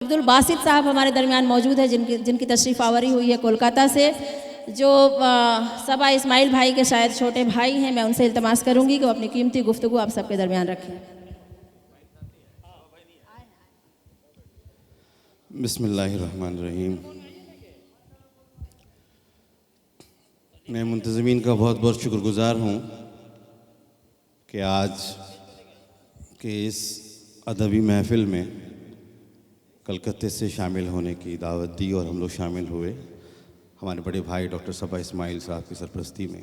عبدالباسط صاحب ہمارے درمیان موجود ہے جن کی تشریف آوری ہوئی ہے کولکاتہ سے، جو صبا اسماعیل بھائی کے شاید چھوٹے بھائی ہیں. میں ان سے التماس کروں گی کہ وہ اپنی قیمتی گفتگو آپ سب کے درمیان رکھیں. بسم اللہ الرحمن الرحیم. میں منتظمین کا بہت بہت شکر گزار ہوں کہ آج کے اس ادبی محفل میں کلکتے سے شامل ہونے کی دعوت دی اور ہم لوگ شامل ہوئے ہمارے بڑے بھائی ڈاکٹر صبا اسماعیل صاحب کی سرپرستی میں.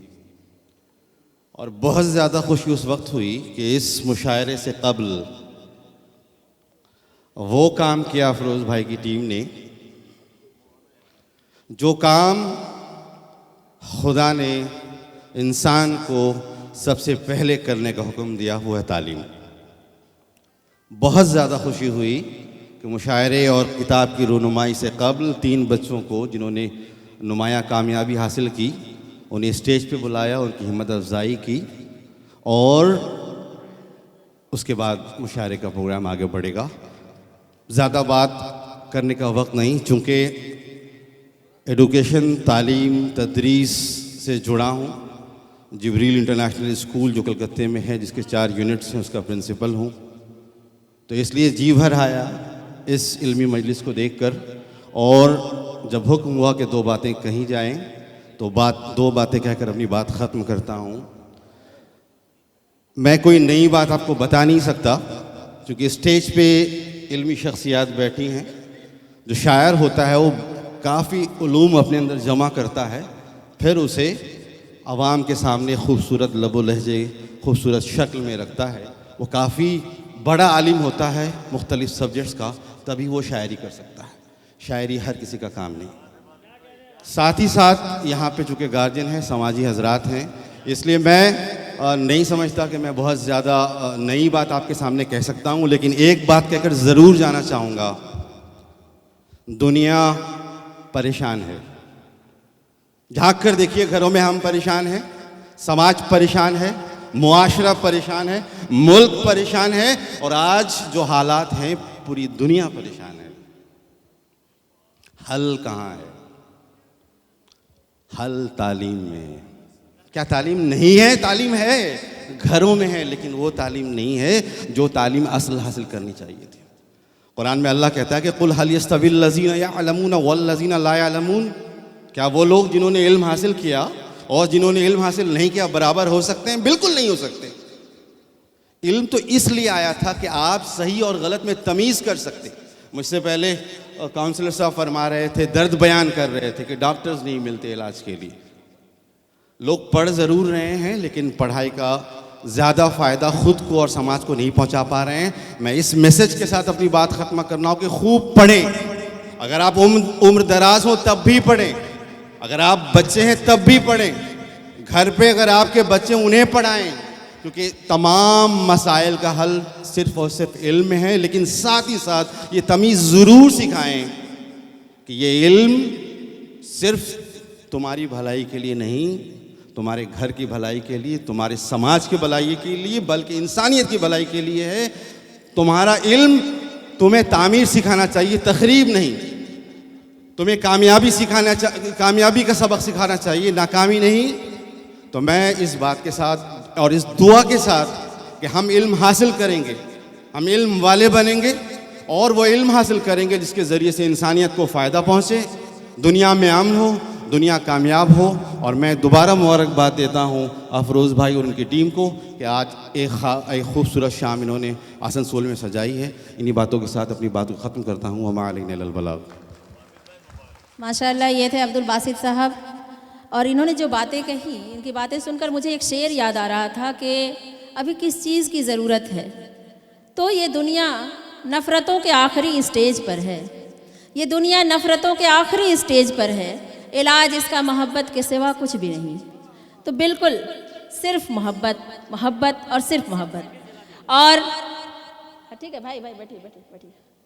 اور بہت زیادہ خوشی اس وقت ہوئی کہ اس مشاعرے سے قبل وہ کام کیا افروز بھائی کی ٹیم نے جو کام خدا نے انسان کو سب سے پہلے کرنے کا حکم دیا وہ ہے تعلیم. بہت زیادہ خوشی ہوئی کہ مشاعرے اور کتاب کی رونمائی سے قبل 3 بچوں کو جنہوں نے نمایاں کامیابی حاصل کی انہیں اسٹیج پہ بلایا، ان کی ہمت افزائی کی، اور اس کے بعد مشاعرے کا پروگرام آگے بڑھے گا. زیادہ بات کرنے کا وقت نہیں، چونکہ ایڈوکیشن، تعلیم، تدریس سے جڑا ہوں. جبریل انٹرنیشنل اسکول جو کلکتے میں ہے، جس کے 4 یونٹس ہیں، اس کا پرنسپل ہوں. تو اس لیے جی بھر آیا اس علمی مجلس کو دیکھ کر، اور جب حکم ہوا کہ 2 باتیں کہیں جائیں تو 2 باتیں کہہ کر اپنی بات ختم کرتا ہوں. میں کوئی نئی بات آپ کو بتا نہیں سکتا کیونکہ اسٹیج پہ علمی شخصیات بیٹھی ہیں. جو شاعر ہوتا ہے وہ کافی علوم اپنے اندر جمع کرتا ہے، پھر اسے عوام کے سامنے خوبصورت لب و لہجے، خوبصورت شکل میں رکھتا ہے. وہ کافی بڑا عالم ہوتا ہے مختلف سبجیکٹس کا، تبھی وہ شاعری کر سکتا ہے. شاعری ہر کسی کا کام نہیں. ساتھ ہی ساتھ یہاں پہ چونکہ گارجین ہیں، سماجی حضرات ہیں، اس لیے میں نہیں سمجھتا کہ میں بہت زیادہ نئی بات آپ کے سامنے کہہ سکتا ہوں، لیکن ایک بات کہہ کر ضرور جانا چاہوں گا. دنیا پریشان ہے. جھانک کر دیکھیے، گھروں میں ہم پریشان ہیں، سماج پریشان ہے، معاشرہ پریشان ہے، ملک پریشان ہے، اور آج جو حالات ہیں پوری دنیا پریشان ہے. حل کہاں ہے؟ حل تعلیم میں ہے. کیا تعلیم نہیں ہے؟ تعلیم ہے، گھروں میں ہے، لیکن وہ تعلیم نہیں ہے جو تعلیم اصل حاصل کرنی چاہیے تھی. قرآن میں اللہ کہتا ہے کہ قُلْ هَلْ يَسْتَوِي الَّذِينَ يَعْلَمُونَ وَالَّذِينَ لَا يَعْلَمُونَ. کیا وہ لوگ جنہوں نے علم حاصل کیا اور جنہوں نے علم حاصل نہیں کیا برابر ہو سکتے ہیں؟ بالکل نہیں ہو سکتے. علم تو اس لیے آیا تھا کہ آپ صحیح اور غلط میں تمیز کر سکتے. مجھ سے پہلے کاؤنسلر صاحب فرما رہے تھے، درد بیان کر رہے تھے کہ ڈاکٹرز نہیں ملتے علاج کے لیے. لوگ پڑھ ضرور رہے ہیں لیکن پڑھائی کا زیادہ فائدہ خود کو اور سماج کو نہیں پہنچا پا رہے ہیں. میں اس میسج کے ساتھ اپنی بات ختم کرنا ہوں کہ خوب پڑھیں. اگر آپ عمر دراز ہوں تب بھی پڑھیں، اگر آپ بچے ہیں تب بھی پڑھیں. گھر پہ اگر آپ کے بچے انہیں پڑھائیں، کیونکہ تمام مسائل کا حل صرف اور صرف علم میں ہے. لیکن ساتھ ہی ساتھ یہ تمیز ضرور سکھائیں کہ یہ علم صرف تمہاری بھلائی کے لیے نہیں، تمہارے گھر کی بھلائی کے لیے، تمہارے سماج کی بھلائی کے لیے، بلکہ انسانیت کی بھلائی کے لیے ہے. تمہارا علم تمہیں تعمیر سکھانا چاہیے، تخریب نہیں. تمہیں کامیابی کا سبق سکھانا چاہیے، ناکامی نہیں. تو میں اس بات کے ساتھ اور اس دعا کے ساتھ کہ ہم علم حاصل کریں گے، ہم علم والے بنیں گے، اور وہ علم حاصل کریں گے جس کے ذریعے سے انسانیت کو فائدہ پہنچے، دنیا میں امن ہو، دنیا کامیاب ہو. اور میں دوبارہ مبارکباد دیتا ہوں افروز بھائی اور ان کی ٹیم کو کہ آج ایک خوبصورت شام انہوں نے آسنسول میں سجائی ہے. انہی باتوں کے ساتھ اپنی بات کو ختم کرتا ہوں. وما علینا الا البلاغ. ماشاءاللہ، یہ تھے عبدالباسط صاحب، اور انہوں نے جو باتیں کہی، ان کی باتیں سن کر مجھے ایک شعر یاد آ رہا تھا کہ ابھی کس چیز کی ضرورت ہے. تو یہ دنیا نفرتوں کے آخری اسٹیج پر ہے، یہ دنیا نفرتوں کے آخری اسٹیج پر ہے. علاج اس کا محبت کے سوا کچھ بھی نہیں. تو بالکل صرف محبت، محبت اور صرف محبت. اور ٹھیک ہے بھائی بیٹھیے.